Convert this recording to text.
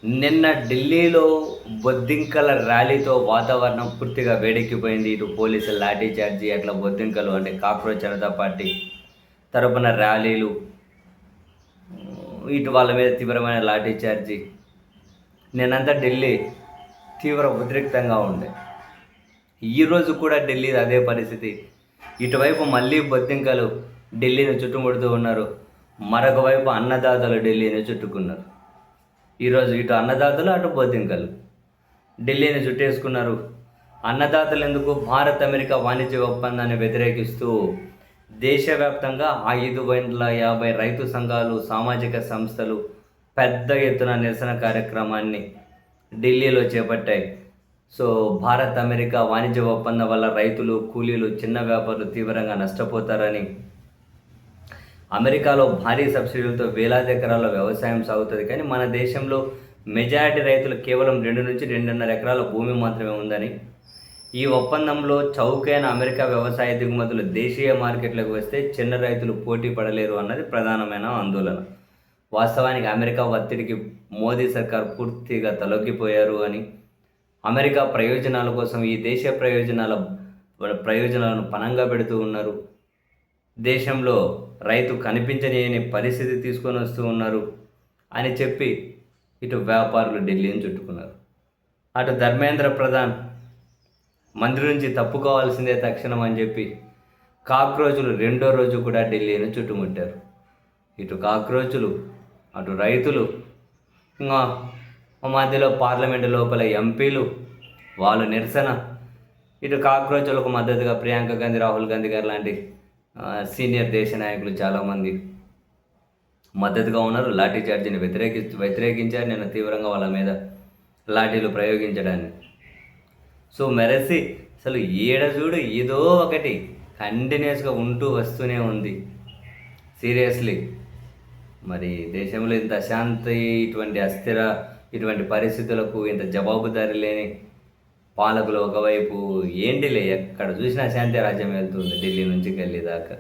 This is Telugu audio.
నిన్న ఢిల్లీలో బొద్దింకల ర్యాలీతో వాతావరణం పూర్తిగా వేడెక్కిపోయింది. ఇటు పోలీసుల లాఠీ చార్జీ, అట్లా బొద్దింకలు అంటే కాక్రోచ్ జనతా పార్టీ తరపున ర్యాలీలు, ఇటు వాళ్ళ మీద తీవ్రమైన లాఠీ చార్జీ. నిన్నంతా ఢిల్లీ తీవ్ర ఉద్రిక్తంగా ఉండే. ఈరోజు కూడా ఢిల్లీ అదే పరిస్థితి. ఇటువైపు మళ్ళీ బొద్దింకలు ఢిల్లీని చుట్టుముడుతూ ఉన్నారు. మరొక వైపు అన్నదాతలు ఢిల్లీని చుట్టుకున్నారు. ఈరోజు ఇటు అన్నదాతలు, అటు బొద్దింకలు ఢిల్లీని చుట్టేసుకున్నారు. అన్నదాతలు ఎందుకు భారత్ అమెరికా వాణిజ్య ఒప్పందాన్ని వ్యతిరేకిస్తూ దేశవ్యాప్తంగా 550 రైతు సంఘాలు, సామాజిక సంస్థలు పెద్ద ఎత్తున నిరసన కార్యక్రమాన్ని ఢిల్లీలో చేపట్టాయి. సో భారత్ అమెరికా వాణిజ్య ఒప్పందం వల్ల రైతులు, కూలీలు, చిన్న వ్యాపారులు తీవ్రంగా నష్టపోతారని, అమెరికాలో భారీ సబ్సిడీలతో వేలాది ఎకరాల వ్యవసాయం సాగుతుంది, కానీ మన దేశంలో మెజారిటీ రైతులు కేవలం 2 నుంచి 2.5 ఎకరాల భూమి మాత్రమే ఉందని, ఈ ఒప్పందంలో చౌకైన అమెరికా వ్యవసాయ దిగుమతులు దేశీయ మార్కెట్లకు వస్తే చిన్న రైతులు పోటీ పడలేరు అన్నది ప్రధానమైన ఆందోళన. వాస్తవానికి అమెరికా ఒత్తిడికి మోదీ సర్కార్ పూర్తిగా తలొగ్గిపోయారు అని, అమెరికా ప్రయోజనాల కోసం ఈ దేశ ప్రయోజనాలను పణంగా పెడుతూ ఉన్నారు. దేశంలో రైతు కనిపించని పరిస్థితి తీసుకొని వస్తూ ఉన్నారు అని చెప్పి ఇటు వ్యాపారులు ఢిల్లీని చుట్టుకున్నారు. అటు ధర్మేంద్ర ప్రధాన్ మంత్రి నుంచి తప్పుకోవాల్సిందే తక్షణం అని చెప్పి కాక్రోచులు 2వ రోజు కూడా ఢిల్లీని చుట్టుముట్టారు. ఇటు కాక్రోచులు, అటు రైతులు, ఇంకా మధ్యలో పార్లమెంటు లోపల ఎంపీలు వాళ్ళు నిరసన. ఇటు కాక్రోచులకు మద్దతుగా ప్రియాంక గాంధీ, రాహుల్ గాంధీ గారు లాంటి సీనియర్ దేశ నాయకులు చాలామంది మద్దతుగా ఉన్నారు. లాఠీ చార్జీని వ్యతిరేకించారు నిన్న తీవ్రంగా వాళ్ళ మీద లాఠీలు ప్రయోగించడాన్ని. సో మెరసి అసలు చూడు ఏదో ఒకటి కంటిన్యూస్గా ఉంటూ వస్తూనే ఉంది. సీరియస్లీ మరి దేశంలో ఇంత అశాంతి, ఇటువంటి పరిస్థితులకు ఇంత జవాబుదారీ లేని పాలకులు ఒకవైపు, ఏంటిలే ఎక్కడ చూసినా అశాంతి రాజ్యం వెళ్తుంది ఢిల్లీ నుంచి ఢిల్లీ దాకా.